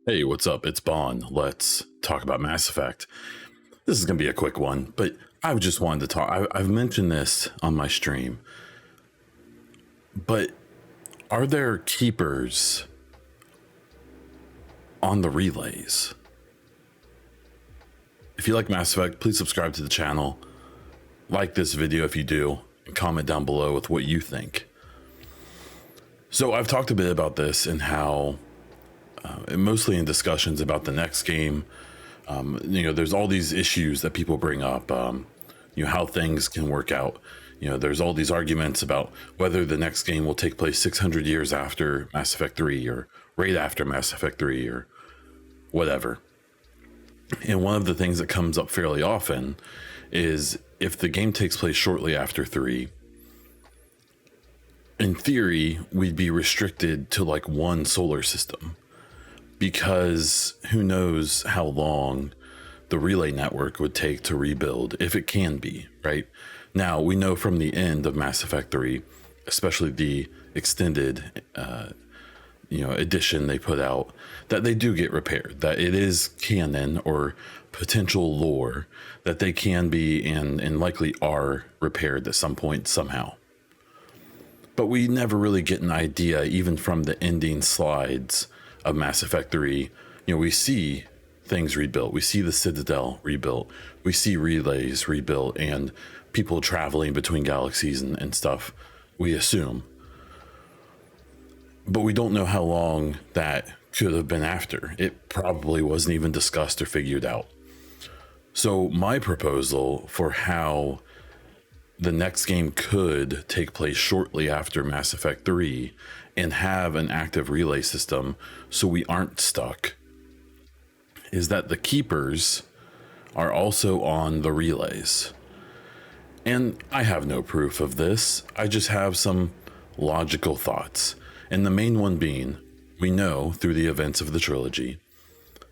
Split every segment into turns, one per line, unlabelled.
Hey, what's up? It's Bond. Let's talk about Mass Effect. This is going to be a quick one, but I just wanted to talk. I've mentioned this on my stream, but are there keepers on the relays? If you like Mass Effect, please subscribe to the channel. Like this video if you do, and comment down below with what you think. So I've talked a bit about this and how, mostly in discussions about the next game, there's all these issues that people bring up, how things can work out. There's all these arguments about whether the next game will take place 600 years after Mass Effect 3 or right after Mass Effect 3 or whatever. And one of the things that comes up fairly often is if the game takes place shortly after 3, in theory, we'd be restricted to like one solar system, because who knows how long the relay network would take to rebuild, if it can be, right? Now, we know from the end of Mass Effect 3, especially the extended edition they put out, that they do get repaired, that it is canon or potential lore that they can be and likely are repaired at some point somehow. But we never really get an idea, even from the ending slides of Mass Effect 3. We see things rebuilt. We see the Citadel rebuilt. We see relays rebuilt and people traveling between galaxies and stuff, we assume. But we don't know how long that could have been after. It probably wasn't even discussed or figured out. So my proposal for how the next game could take place shortly after Mass Effect 3 and have an active relay system so we aren't stuck is that the keepers are also on the relays. And I have no proof of this. I just have some logical thoughts. And the main one being, we know through the events of the trilogy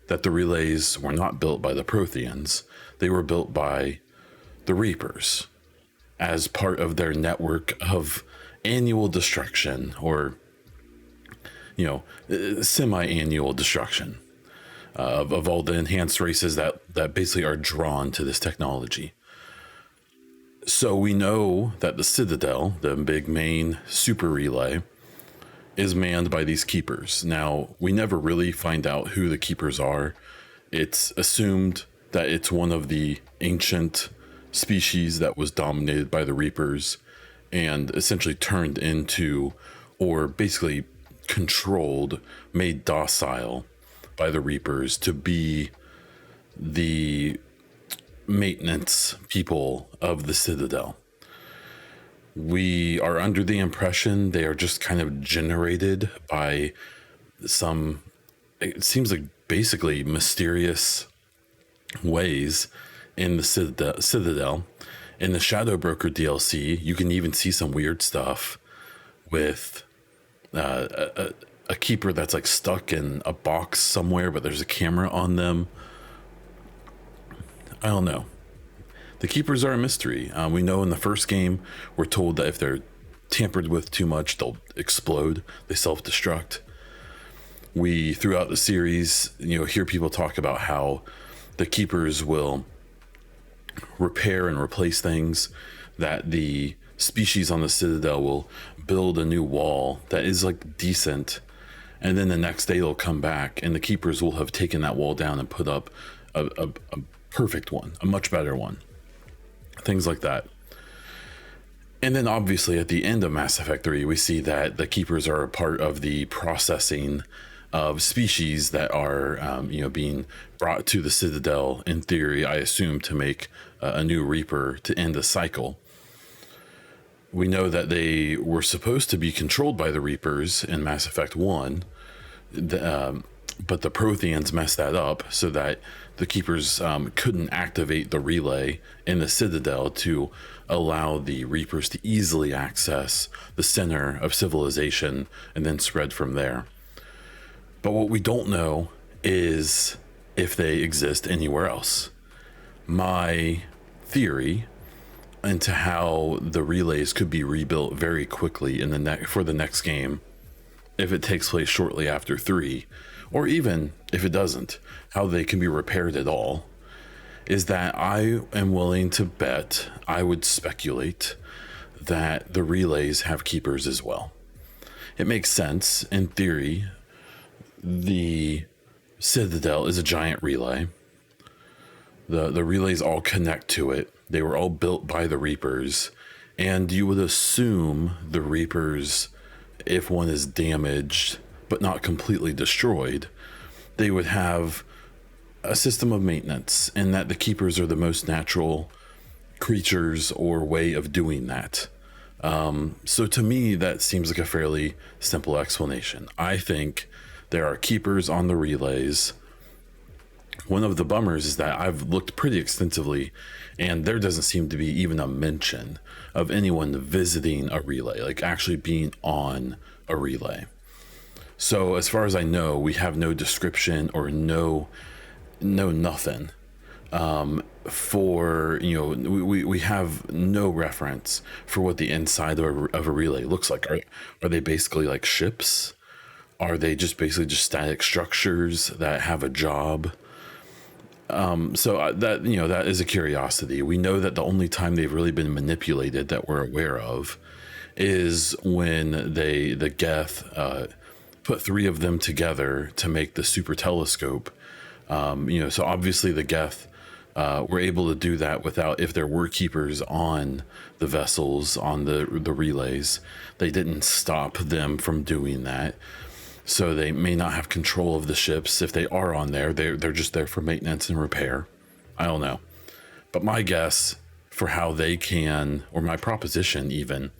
that the relays were not built by the Protheans. They were built by the Reapers as part of their network of annual destruction, or semi-annual destruction of all the enhanced races that basically are drawn to this technology. So we know that the Citadel, the big main super relay, is manned by these keepers. Now, we never really find out who the keepers are. It's assumed that it's one of the ancient species that was dominated by the Reapers and essentially turned into, or basically controlled, made docile by the Reapers to be the maintenance people of the Citadel. We are under the impression they are just kind of generated by some, it seems like basically mysterious ways in the Citadel. In the Shadow Broker DLC, you can even see some weird stuff with a keeper that's like stuck in a box somewhere, but there's a camera on them. I don't know. The keepers are a mystery. We know in the first game, we're told that if they're tampered with too much, they'll explode. They self-destruct. We, throughout the series, hear people talk about how the keepers will repair and replace things, that the species on the Citadel will build a new wall that is like decent, and then the next day they'll come back and the keepers will have taken that wall down and put up a perfect one, a much better one. Things like that. And then obviously at the end of Mass Effect 3, we see that the keepers are a part of the processing of species that are being brought to the Citadel, in theory, I assume, to make a new Reaper to end the cycle. We know that they were supposed to be controlled by the Reapers in Mass Effect 1, but the Protheans messed that up so that the keepers couldn't activate the relay in the Citadel to allow the Reapers to easily access the center of civilization and then spread from there. But what we don't know is if they exist anywhere else. My theory into how the relays could be rebuilt very quickly in for the next game, if it takes place shortly after 3, or even if it doesn't, how they can be repaired at all, is that I am willing to bet, I would speculate, that the relays have keepers as well. It makes sense. In theory, the Citadel is a giant relay. The relays all connect to it. They were all built by the Reapers. And you would assume the Reapers, if one is damaged but not completely destroyed, they would have a system of maintenance, and that the keepers are the most natural creatures or way of doing that. So to me, that seems like a fairly simple explanation. I think there are keepers on the relays. One of the bummers is that I've looked pretty extensively, and there doesn't seem to be even a mention of anyone visiting a relay, like actually being on a relay. So as far as I know, we have no description or no nothing for, we have no reference for what the inside of a relay looks like. Are they basically like ships? Are they just basically just static structures that have a job? So that is a curiosity. We know that the only time they've really been manipulated that we're aware of is when the Geth put 3 of them together to make the super telescope. So obviously the Geth were able to do that without, if there were keepers on the vessels, on the relays, they didn't stop them from doing that. So they may not have control of the ships. If they are on there, they're just there for maintenance and repair. I don't know. But my guess for how they can, or my proposition even,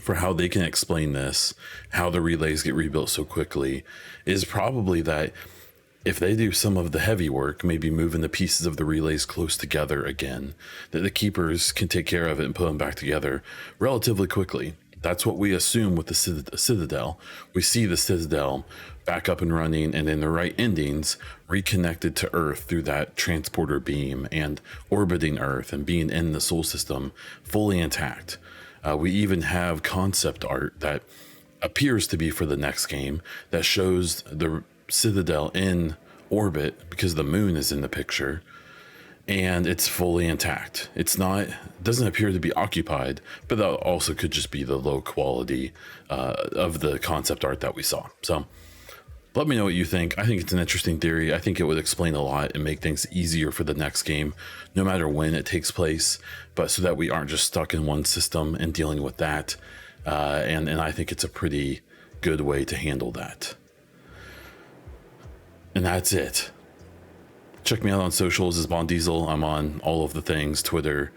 for how they can explain this, how the relays get rebuilt so quickly, is probably that if they do some of the heavy work, maybe moving the pieces of the relays close together again, that the keepers can take care of it and put them back together relatively quickly. That's what we assume with the Citadel. We see the Citadel back up and running, and in the right endings, reconnected to Earth through that transporter beam and orbiting Earth and being in the Sol system fully intact. We even have concept art that appears to be for the next game that shows the Citadel in orbit because the moon is in the picture, and it's fully intact. Doesn't appear to be occupied, but that also could just be the low quality of the concept art that we saw. So let me know what you think. I think it's an interesting theory. I think it would explain a lot and make things easier for the next game, no matter when it takes place, but so that we aren't just stuck in one system and dealing with that. And I think it's a pretty good way to handle that. And that's it. Check me out on socials as Bond Diesel. I'm on all of the things: Twitter,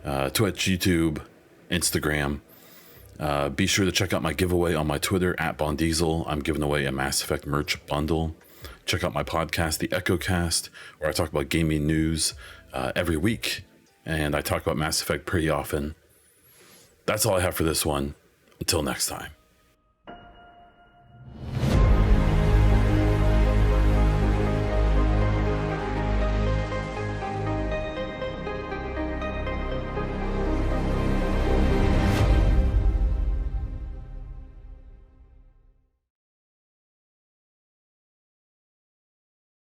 Twitch, YouTube, Instagram. Be sure to check out my giveaway on my Twitter at Bond Diesel. I'm giving away a Mass Effect merch bundle. Check out my podcast, The EchoCast, where I talk about gaming news every week, and I talk about Mass Effect pretty often. That's all I have for this one. Until next time.